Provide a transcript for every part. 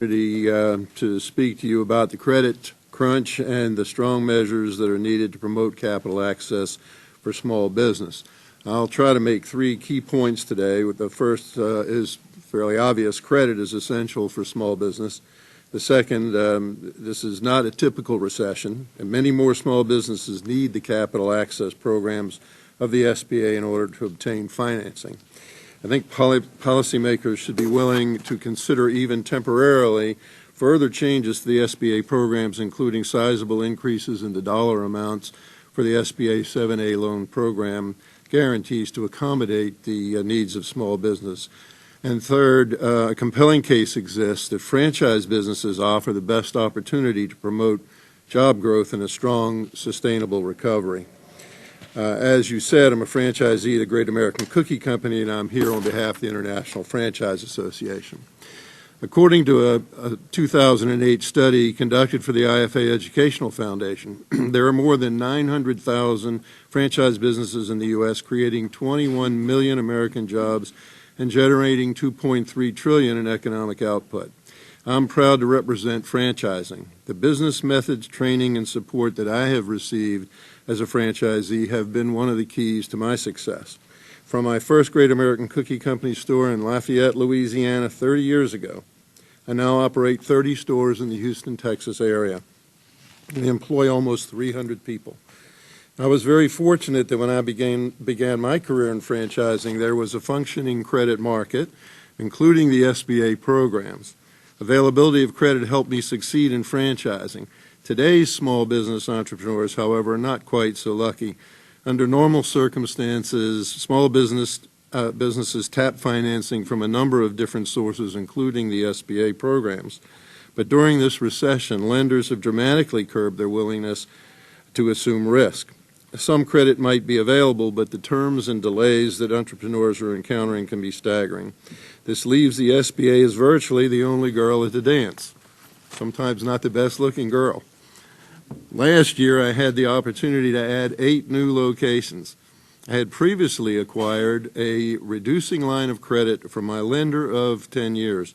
To speak to you about the credit crunch and the strong measures that are needed to promote capital access for small business. I'll try to make three key points today. The first is fairly obvious. Credit is essential for small business. The second, this is not a typical recession, and many more small businesses need the capital access programs of the SBA in order to obtain financing. I think policymakers should be willing to consider even temporarily further changes to the SBA programs, including sizable increases in the dollar amounts for the SBA 7A loan program guarantees to accommodate the needs of small business. And third, a compelling case exists that franchise businesses offer the best opportunity to promote job growth and a strong, sustainable recovery. As you said, I'm a franchisee of the Great American Cookie Company, and I'm here on behalf of the International Franchise Association. According to a 2008 study conducted for the IFA Educational Foundation, there are more than 900,000 franchise businesses in the U.S., creating 21 million American jobs and generating $2.3 trillion in economic output. I'm proud to represent franchising. The business methods, training, and support that I have received as a franchisee have been one of the keys to my success. From my first Great American Cookie Company store in Lafayette, Louisiana 30 years ago, I now operate 30 stores in the Houston, Texas area. We employ almost 300 people. I was very fortunate that when I began my career in franchising, there was a functioning credit market, including the SBA programs. Availability of credit helped me succeed in franchising. Today's small business entrepreneurs, however, are not quite so lucky. Under normal circumstances, small businesses tap financing from a number of different sources, including the SBA programs. But during this recession, lenders have dramatically curbed their willingness to assume risk. Some credit might be available, but the terms and delays that entrepreneurs are encountering can be staggering. This leaves the SBA as virtually the only girl at the dance, sometimes not the best-looking girl. Last year, I had the opportunity to add 8 new locations. I had previously acquired a reducing line of credit from my lender of 10 years,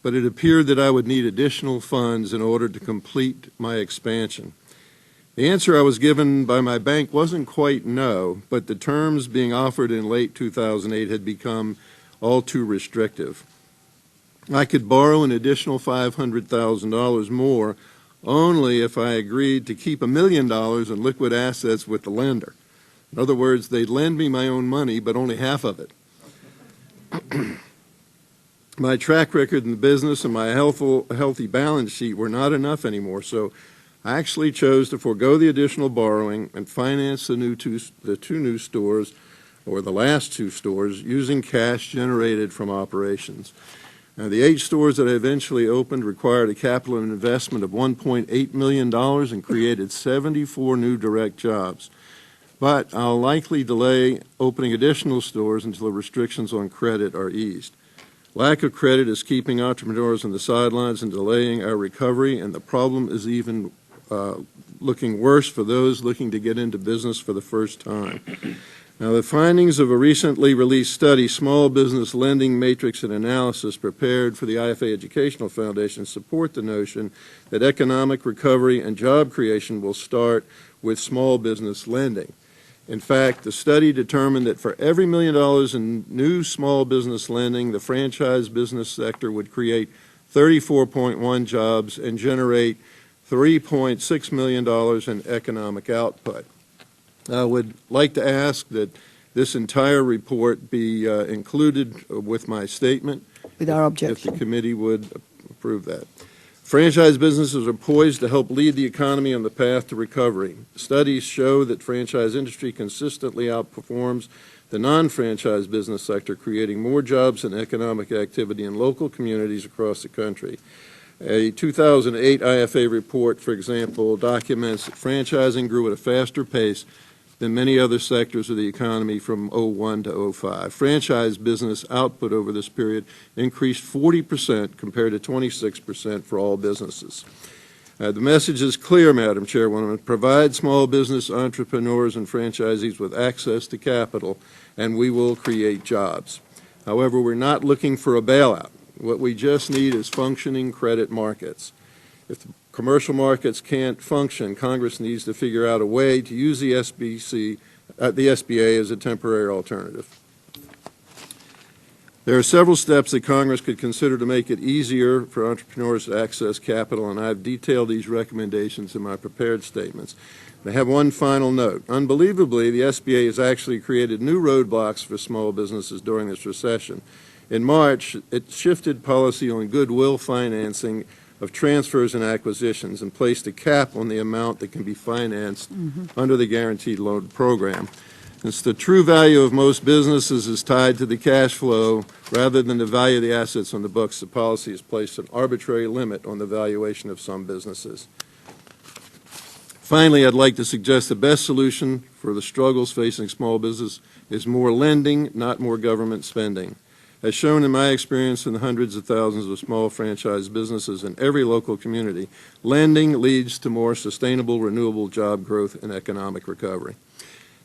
but it appeared that I would need additional funds in order to complete my expansion. The answer I was given by my bank wasn't quite no, but the terms being offered in late 2008 had become all too restrictive. I could borrow an additional $500,000 more only if I agreed to keep $1 million in liquid assets with the lender. In other words, they'd lend me my own money, but only half of it. My track record in the business and my healthy balance sheet were not enough anymore, so I actually chose to forego the additional borrowing and finance the two new stores, or the last 2 stores, using cash generated from operations. Now, the 8 stores that I eventually opened required a capital investment of $1.8 million and created 74 new direct jobs. But I'll likely delay opening additional stores until the restrictions on credit are eased. Lack of credit is keeping entrepreneurs on the sidelines and delaying our recovery, and the problem is even looking worse for those looking to get into business for the first time. Now, the findings of a recently released study, Small Business Lending Matrix and Analysis, prepared for the IFA Educational Foundation, support the notion that economic recovery and job creation will start with small business lending. In fact, the study determined that for every $1 million in new small business lending, the franchise business sector would create 34.1 jobs and generate $3.6 million in economic output. I would like to ask that this entire report be included with my statement. With our objection. If the committee would approve that. Franchise businesses are poised to help lead the economy on the path to recovery. Studies show that franchise industry consistently outperforms the non-franchise business sector, creating more jobs and economic activity in local communities across the country. A 2008 IFA report, for example, documents that franchising grew at a faster pace than many other sectors of the economy from 2001 to 2005. Franchise business output over this period increased 40% compared to 26% for all businesses. The message is clear, Madam Chairwoman. Provide small business entrepreneurs and franchisees with access to capital, and we will create jobs. However, we're not looking for a bailout. What we just need is functioning credit markets. If the commercial markets can't function, Congress needs to figure out a way to use the SBA as a temporary alternative. There are several steps that Congress could consider to make it easier for entrepreneurs to access capital, and I've detailed these recommendations in my prepared statements. I have one final note. Unbelievably, the SBA has actually created new roadblocks for small businesses during this recession. In March, it shifted policy on goodwill financing of transfers and acquisitions and placed a cap on the amount that can be financed under the Guaranteed Loan Program. Since the true value of most businesses is tied to the cash flow rather than the value of the assets on the books, the policy has placed an arbitrary limit on the valuation of some businesses. Finally, I'd like to suggest the best solution for the struggles facing small business is more lending, not more government spending. As shown in my experience in the hundreds of thousands of small franchise businesses in every local community, lending leads to more sustainable, renewable job growth and economic recovery.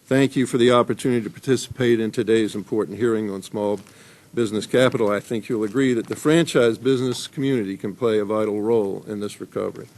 Thank you for the opportunity to participate in today's important hearing on small business capital. I think you'll agree that the franchise business community can play a vital role in this recovery.